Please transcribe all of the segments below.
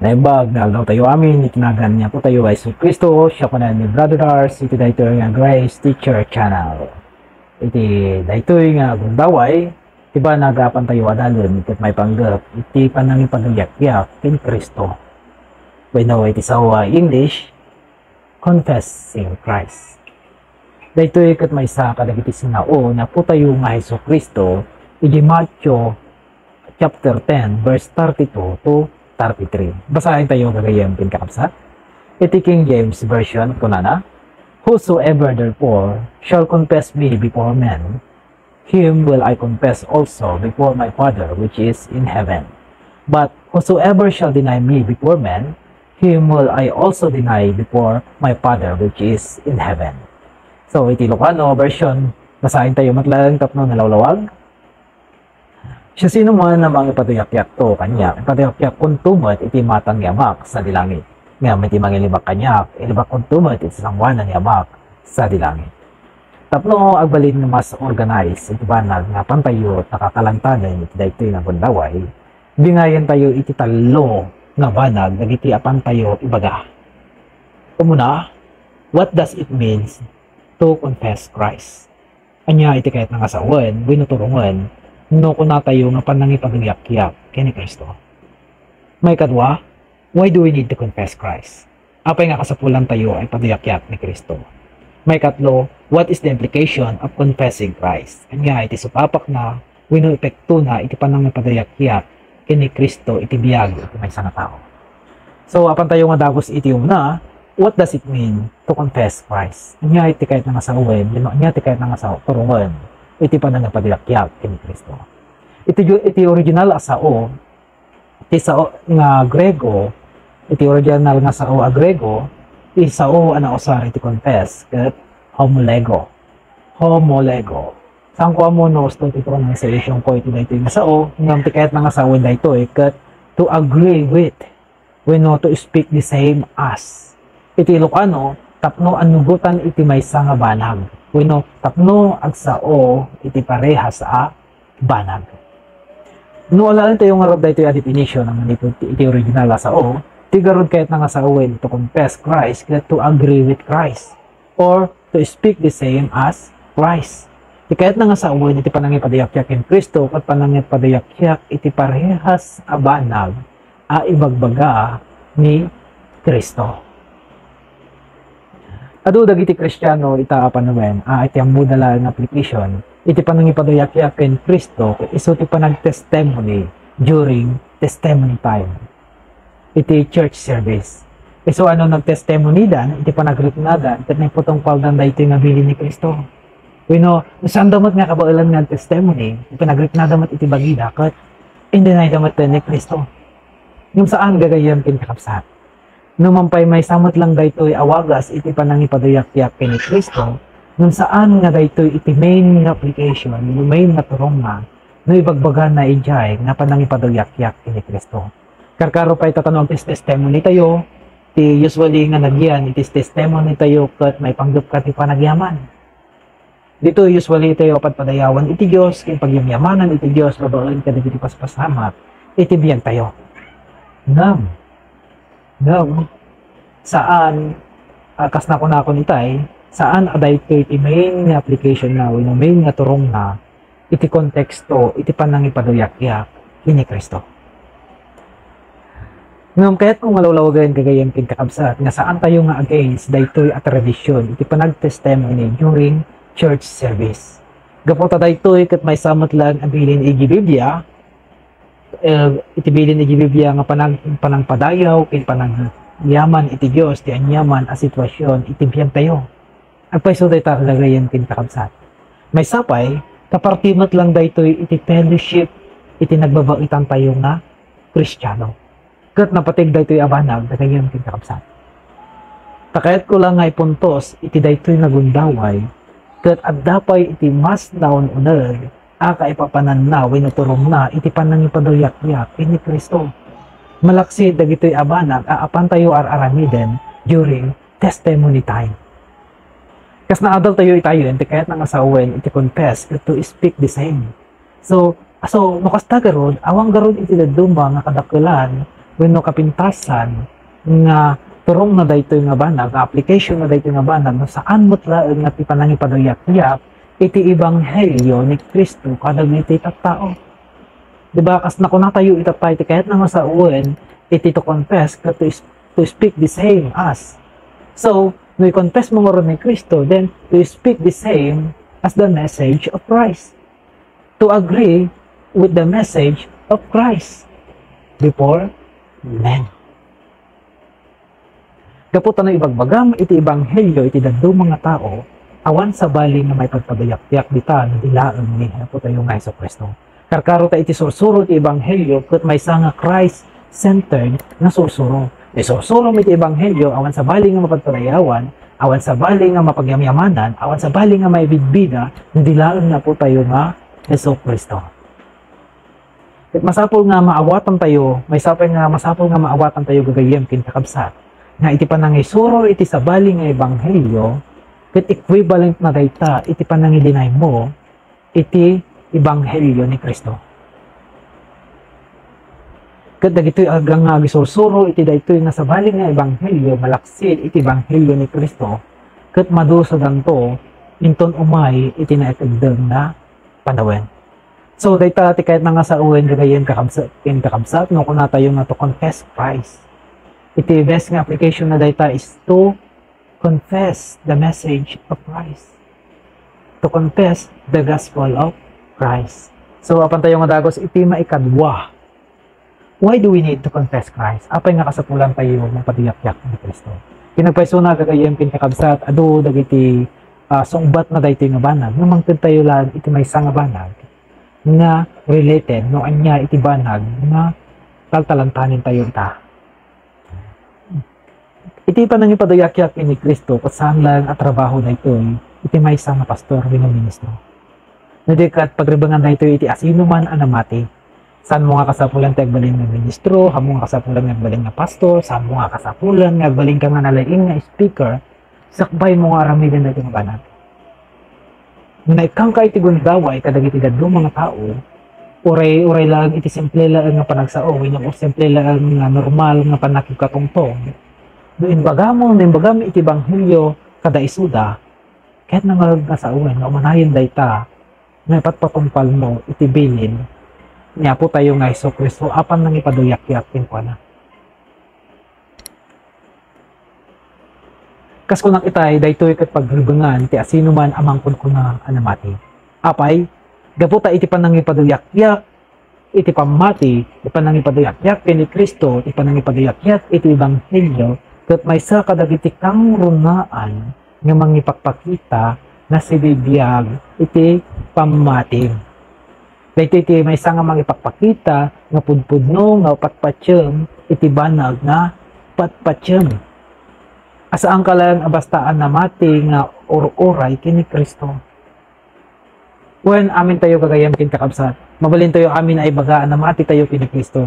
Naibag na aldaw tayo amin, itinagan niya po tayo ay Isu Kristo, siya po na ni Brother Lars, iti dahito nga Grace Teacher Channel. Iti dahito nga gundaway, iba nagapan tayo adalon, iti may panggap, iti panang ipagagyak kin Kristo. Bueno, iti sa English, confessing Christ. Dahito kat may sa kadagiti sinao na po tayo nga Isu Kristo, iti Matthew chapter 10, verse 32 to 33. Basahin tayo kagayang pinkakapsat. Iti King James Version kunana, whosoever therefore shall confess me before men, him will I confess also before my Father which is in heaven. But whosoever shall deny me before men, him will I also deny before my Father which is in heaven. So, iti Ilocano version, basahin tayo matlalang tapno na lawlawag. Siya sino man na mga ipatuyakyak to kanya, ipatuyakyak kung tumot iti matang yamak sa dilangit. Nga iti mga ilibak kanya, ilibak kung tumot iti sangwanan yamak sa dilangit. Tapno agbalin na mas organize, iti banag nga pantayo at nakakalantanan iti daytoy nga bundaway, bingayan tayo iti talo nga banag, nagiti apan tayo ibaga. Kumuna, what does it means to confess Christ? Anya iti kahit nangasawan, binuturungan, no kuna tayo nga panangipagyak-yak kini Kristo. May kadwa, why do we need to confess Christ? Apay nga kasapulan tayo ay padyak-yak ni Kristo. May katlo, what is the implication of confessing Christ? Kanya iti supapak na, wino epekto na iti panangipagyak-yak kini Kristo iti biyag iti may sana tao. So apan tayo nga dagos iti na, what does it mean to confess Christ? Kanya iti kahit nangasawen, kanya iti kahit nangasaturungan, iti panangipagyak-yak kini Kristo. Iti original asao, iti sao nga Grego, iti original nga sao a Grego, iti sao ana usar iti confess, ket homolego. Homolego. Saan ko amo no sto iti pronunciation ko iti daytoy nga sao, ngam ti kahit nga sao daytoy ket to agree with, when no to speak the same as. Iti Ilocano, tapno anugutan iti maysa nga banag. Wino, tapno agsao iti pareha sa banag. No, alalan tayo nga rod ito yung definition ng iti original sao, tigarod kahit nga sa uwin to confess Christ, kaya to agree with Christ, or to speak the same as Christ. Kahit nga sa uwin, iti panangipadayak-yak in Kristo, at panangipadayak-yak iti parehas a banag, a ibagbaga ni Kristo. Ado dagiti Kristiyano itaapan naman, iti amudala ng application, iti panangipadayak-yak ken Kristo, iso ti panag-testimony during testimony time. Iti church service. Iso ano nag-testimony dan, iti panagripnadan, iti nagputungpal dan iti nga bili ni Kristo. Wino, saan damat nga kabailan nga testimony, iti panagripnadamat iti bagida, kat hindi na damat ni Kristo. Yung saan gagayan kin kakapsat. Numampay may samot lang daytoy awagas iti panangipadayak-yak kini Kristo, nung saan nga daytoy iti main application, yung main nga turong nga, no ibagbagan na ijay nga panangipadayak-yak kini Kristo. Karkaro pa itatanong iti testimony tayo, ti usually nga nagyan iti testimony tayo kat may panggup ka ti panagyaman. Dito usually tayo padayawan iti Diyos, kin pagyamyamanan iti Diyos, babaen ka iti paspasamat, iti biyag tayo. No. Saan kas na ko nitay, saan aday ito iti main application na, yung main nga turong na, iti konteksto, iti panangipadayak-yak, kini Kristo. Ngam kaya't kung malawlawagan kagayang kinkakabsat, nga saan tayo nga against, daytoy a tradisyon, iti panag-testimony during church service. Gapota daytoy kat may samot lang abilin iti Biblia, iti bilin iti Biblia nga panangpadayaw, kin yaman iti Diyos, ti anyaman a sitwasyon, iti biyag tayo. Agpay so day takalagayan kin kakabsat. May sapay, kapartimot lang daytoy iti fellowship, iti nagbabaitan tayo nga Kristiyano. Kat napatig daytoy abanag, dagayan kin kakabsat. Takayat ko lang nga ipuntos, iti daytoy nagundaway, kat addapay iti mas naon unag, kaipapanan na, winuturong na, iti panangipadayak-yak, ini Kristo. Malaksi dagitoy abanag, aapan tayo ar-aramiden during testimony time. Kas na adult tayo itayo, iti kahit nga asawen, iti confess, to speak the same. So, nukasta garod, awang garod iti dadumba nga kadakilan, wenno kapintasan nga turong na daytoy nga banag, application na daytoy nga banag, no saan mo't laeng nga ti panangipaduyak-yak iti ebanghelyo ni Kristo kadag iti tattao. Diba, kas nakunatayo itatay ti kahit nga sa uwen, iti to confess, to speak the same as. So, no i-confess mo nga ni Kristo, then to speak the same as the message of Christ. To agree with the message of Christ before men. Kaputan na ibagbagam, iti ebanghelyo, iti daddo mga tao, awan sa bali nga may pagpadayak-yak dita, na dilaan ni tayo nga sa Kristo. Karkaro ta iti sursuro iti ebanghelyo, kat may nga Christ-centered na sursuro. Sursuro iti ebanghelyo, awan sa bali nga mapagpadayawan, awan sa bali nga mapagyamyamanan, awan sa bali nga may bidbida, na dilaan na po tayo nga Yesu Kristo. At masapol nga maawatan tayo, masapol nga maawatan tayo gagayem kinakabsat, nga iti panangisuro iti sabali nga ebanghelyo, ket equivalent na dayta iti panangidinay mo iti ebanghelyo ni Kristo. Ket dagitoy agang nga gisursuro iti daytoy nga sabali nga ebanghelyo malaksid iti ebanghelyo ni Kristo, ket maduso danto inton umay iti naitagdeng na panawen. So dayta ti kahit nga sa uwen gagayen kakabsat no kuna tayo nga to confess Christ. Iti best nga application na dayta is to confess the message of Christ. To confess the gospel of Christ. So apan tayo nga dagos iti maikadwa. Why do we need to confess Christ? Apay nga kasapulan tayo magpadiyak-yak ni Kristo. Pinagpaiso na gagayem kinakabsat adu dagiti sungbat na daytoy nga banag. Namangted tayo lang iti maysa nga banag nga related no anya iti banag nga taltalantanin tayo ta. Iti pa nang ipadayak-yak ni Kristo kat saan lang at trabaho na ito iti may isang pastor wenno ministro. Nadikat pagribangan na ito iti asino man anamati. Saan mo nga kasapulan ti agbalin nga ministro, hamo nga kasapulan nga agbalin nga pastor, saan mo nga kasapulan nga agbalin ka nga nalaing nga speaker, sakbay mo nga aramidin na ito nga banat. Nga ikang ka iti gundaway kadag iti dadlo mga tao, uray lang iti simple lang nga panagsao, wenno simple lang nga normal nga panakikatungtong. Doon bagamo iti ebanghelyo kada isuda, kahit na mag-asauan, na umanayin dayta, na ipatpatumpal mo, iti bilin, niya po tayo nga Hesus Kristo, apan nang ipaduyak-yakin ko na. Kas kunang itay, daytoy kat pagribangan, ti asino man amangkod ko na anamati. Apay, gaputa iti panang ipaduyak-yak, iti pamati, iti panang ipaduyak-yak, ni Kristo, iti panang ipaduyak-yak, iti ebanghelyo, ket maysa kadagiti kang runaan nga mangipakpakita na sibibiyag iti pamati. Daytoy iti maysa nga mangipakpakita nga pudpudno nga patpatyem iti banag nga patpatyem. Asaan ka lang abastaan na mati nga oray kini Kristo. When amin tayo gagayam kin kakabsat, mabalin tayo amin ay bagaan na mati tayo kini Kristo.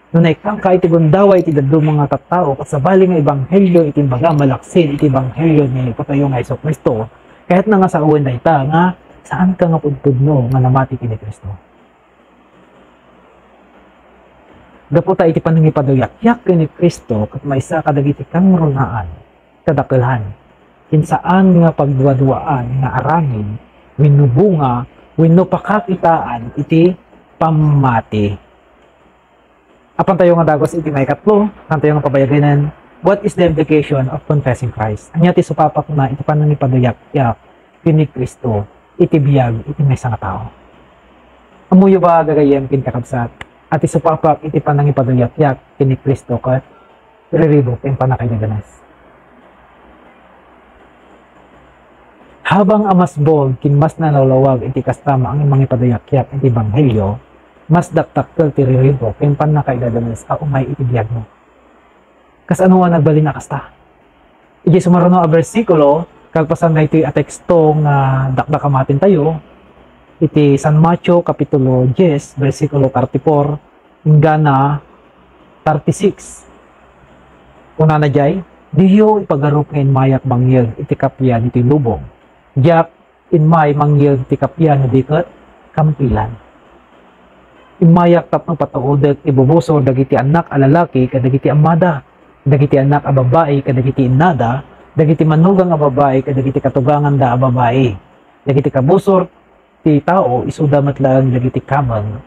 Nunay kang ka iti gundaway iti dadlo mga tattao kat sa bali nga ebanghelyo iti baga malaksid iti ebanghelyo ni patayo nga Hesus Kristo. Kahit na nga sa uwan dayta nga saan ka nga pudpudno nga namati kini Kristo. Gaputa iti panangipaduyak-yak kini Kristo kat maysa kadagiti kang runaan kadakilhan. Kinsaan nga pagduwa-duwaan nga arangin wenno bunga wenno pakakitaan iti pamati. Apan tayo nga dagos iti may katlo, kan tayo nga pabayaganan, what is the implication of confessing Christ? Anya ti supapak na iti panangipaduyak-yak kini Kristo, iti biyag, iti maysa nga tao. Amuyo ba gagayem kin kakabsat, at isupapak iti panangipaduyak-yak kini Kristo kat riribok ken panakaydaganas. Habang amas bold kin mas nalawlawag iti kastama ang imong ipaduyak-yak iti ebanghelyo, mas daktakkel ti riribok ken panakaydaganas a umay iti biyag mo. Kas ano nga nagbalin na kasta. Iti sumaruno a bersikulo kalpasan na iti a teksto nga dakdakamatin tayo, iti San Mateo kapitulo 10 bersikulo 34 hingga 36. Una na jay, diyo ipagarup ngayon mayak mangyag iti kapyan iti lubong. Diyak in may mangyag iti kapyan iti kat kampilan. Imayak tapno patuodek ibubusor dagiti anak a lalaki kadagiti amada, dagiti anak a babae kadagiti inada, dagiti manugang a babae kadagiti katugangan da a babae. Dagiti kabusor ti tao isuda matlang dagiti kamang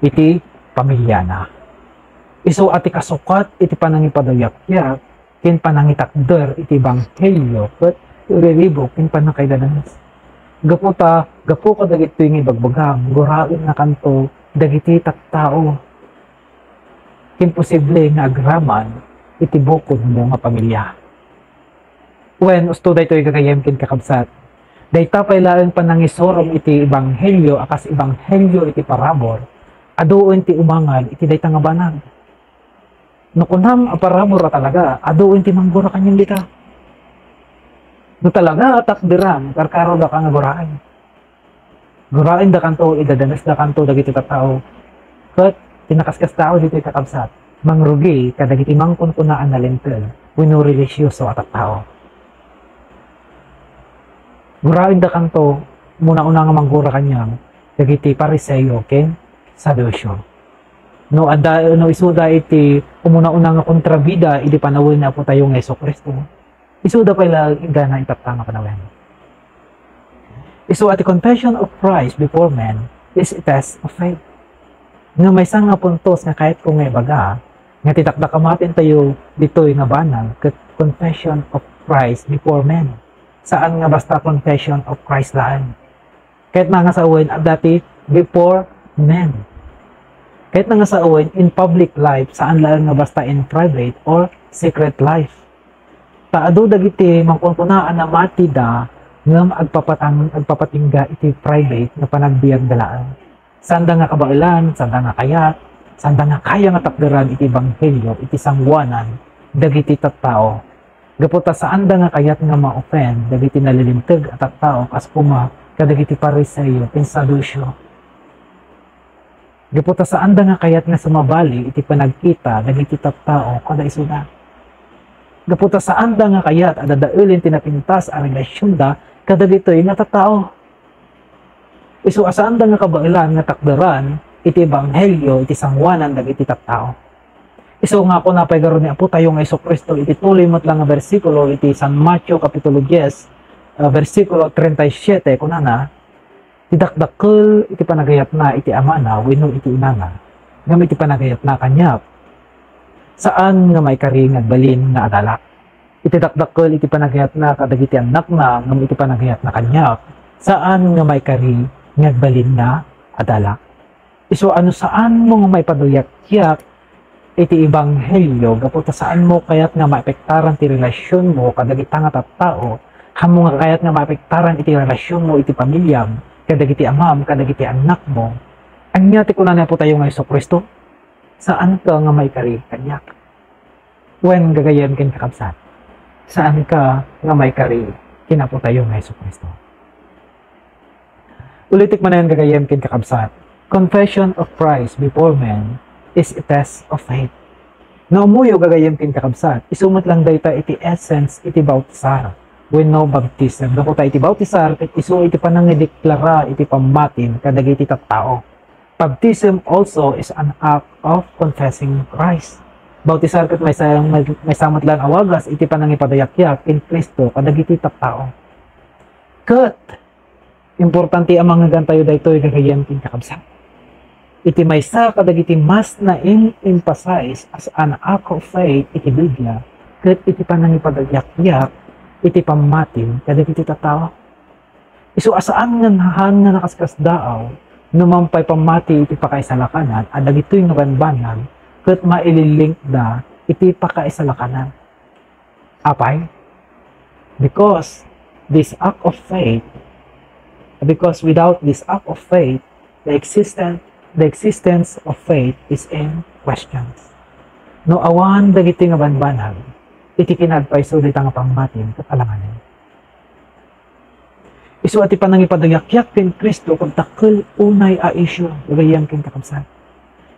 iti pamilyana. Isu ati kasukat iti panangipadayakyak ken panangitakder iti banghelyo ket ireribok ken panakaidanas. Gapo ka dagiti nga ibagbagang gurain na kanto dagiti tattao imposible nga agraman iti bukod mo nga pamilya. When usto daytoy gagayem ken kakabsat, dayta pay laeng panangisorom iti ebanghelyo akas ebanghelyo iti parabor, aduon ti umangan iti dayta nga banag. No kunam a parabor talaga, aduon ti manggura kanyang dita. No talaga takdiran karkaro da ka nga gurain. Gurain da kanto, idadanas da kanto dagiti tattao. Ket tinakaskas tao dito kakabsat. Mangrugi kadagiti mangkunkunaan na lentel wenno relisyoso at tattao. Gurain da kanto muna-una nga manggura kanyang dagiti pariseyo ken sadusyo. No isuda iti umuna-una nga kontrabida iti panawin na po tayo nga Jesucristo. Isuda pala igana itapta nga panawin. So at the confession of Christ before men is a test of faith. Nga may isang nga puntos nga kahit kung ngay baga, nga titakda kamatin tayo dito'y nga banal, confession of Christ before men. Saan nga basta confession of Christ laan? Kahit na nga sa uwin, dati before men. Kahit na nga sa uwin, in public life, saan laan nga basta in private or secret life. Taado dagiti mangkunkunaan na matida ngam agpapatingga iti private na panagbiag dalaan. Sanda nga kabailan, sanda nga kayat, sanda nga kaya nga takderan iti banghelyo, iti sangwanan, dagiti tattao. Gaputa sanda nga kayat nga ma-offend, dagiti nalilimteg at tattao, kas kuma, kadagiti pariseyo, pinsadusyo. Gaputa sanda nga kayat nga sumabali, iti panagkita, dagiti tattao, kada isuda. Gaputa sanda nga kayat, adadaulin tinapintas, a relasyon da, kadagitoy nga tattao. Isu asaan da nga kabailan nga takderan iti ebanghelyo iti sangwanan dagiti tattao. Isu nga ako napay garon ni Apo tayo nga Jesucristo iti tuloy met lang nga bersikulo iti San Mateo kapitulo 10 bersikulo 37 kunana tidakdakkel iti panagayat na iti amana wenno iti inana ngam iti panagayat na kanyap saan nga may kari nga balin nga adalak. Iti dakdakkel iti panagayat na kadagiti anak na ngam iti panagayat na kanyap saan nga may kari ngagbalin na adala. Iso ano saan mo nga may paduyakyak iti ebanghelyo gaputa saan mo kayat nga maepektaran ti relasyon mo kadagiti nga tattao hamo nga kayat nga maepektaran iti relasyon mo iti pamilyam kadagiti amam kadagiti anak mo. Anya ti kunan po tayo nga Jesucristo saan ka nga may kari kanyak. When gagayem ken kakabsat saan ka nga may kari kinapo tayo nga Jesucristo. Ulitik man na yan gagayem kin kakabsat. Confession of Christ before men is a test of faith. Na umuyo gagayem kin kakabsat. Isumat lang dayta iti essence iti bautisar. When no baptism. Dakuta iti bautisar isu iti panangideklara iti pamatin kadagiti tattao. Baptism also is an act of confessing Christ. Bautisar ket may samat lang awagas iti panangipadayakyak in Kristo kadagiti tattao. Ket importante ang mga gantayo daytoy gagayem kin kakabsat. Iti maysa kadagiti mas na emphasize as an act of faith iti Biblia ket iti panangipadayakyak iti pamatin kadagiti tattao. Isu asaan nga nahan nga nakaskas daaw numampay pamati iti pakaisalakanan at dagitoy nga banbanag ket maililink da iti pakaisalakanan. Apay? Because without this act of faith, the existence of faith is in questions. No awan dagiti nga banbanag, iti kinagpaiso dita nga pammatin ket alanganen. Isu ati panangipadayakyak ken Kristo kung takkel unay a isyu gayam ken kakabsat.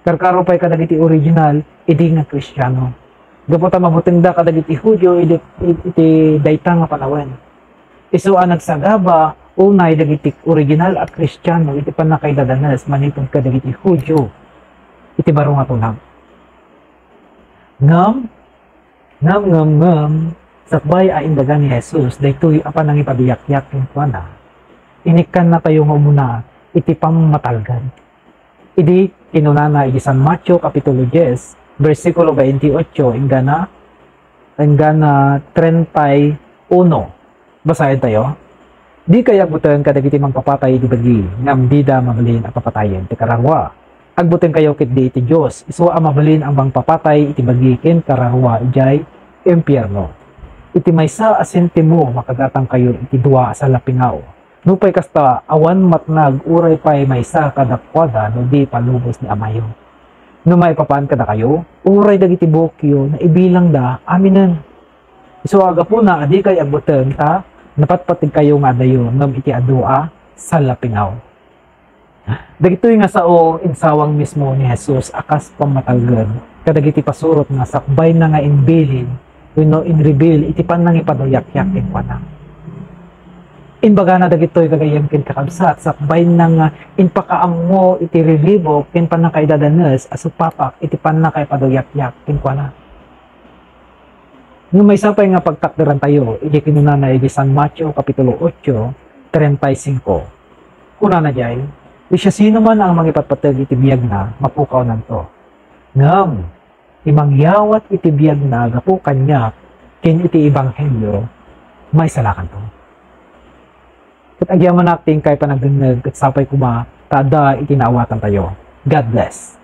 Karkaro pay kadagiti original idi nga Kristiyano. Gapota mabuting da kadagiti Hudyo iti dayta nga panawen. Isu ang nagsagaba unay dagiti original at Kristiyano iti panakaidadanas manipod ka dagiti Hudyo iti baro nga tunang. Ngam sakbay a indaga ni Jesus daytoy apan nang ipabiyak-yak kuana. Inikan na tayo nga muna iti pammatalgan. Idi kinunana iti San Mateo kapitulo 10 versikulo 28 hingga na 31. Basahin tayo. Di kaya agbutan kadagiti mangpapatay iti bagi ngam dida mabalin ang papatayen ti kararwa. Agbutan kayo ket di iti Dios isu a mabalin ang mangpapatay iti bagi ken kararwa ijay impyerno. Iti maysa a sentimo makagatang kayo iti dua sa lapingaw. Nupay kasta awan matnag uray pay maysa kadakwada no di palubos ni amayo. No may papan kada kayo uray dagiti bukyo na ibilang da aminan. Isu aga po na adi kay agbutan ta napatpatig kayo nga dayo ngam iti adua sa lapingaw. Dagitoy nga sao insawang mismo ni Jesus akas pamatalgen kadagiti pasurot nga sakbay na nga inbilin wenno inreveal iti panang ipaduyak-yak ken kuana. Inbaga na dagitoy kagayem ken kakabsat sakbay nang inpakaammo iti relibo ken panakaidadanes asu papak iti panakay paduyak-yak ken kuana. Nung may sapay nga pagtakderan tayo, iti kinunana iti San Mateo kapitulo 8, 35. Kuna na jay, di siya sino man ang mangipatpatag iti biyag na, mapukaw nanto. Ngam, imangyawat iti biyag na, gapu kanya, kin iti ibanghelyo, may salakan to. Kat agyaman natin kay panagdunag at sapay kuma, tada iti naawatan tayo. God bless.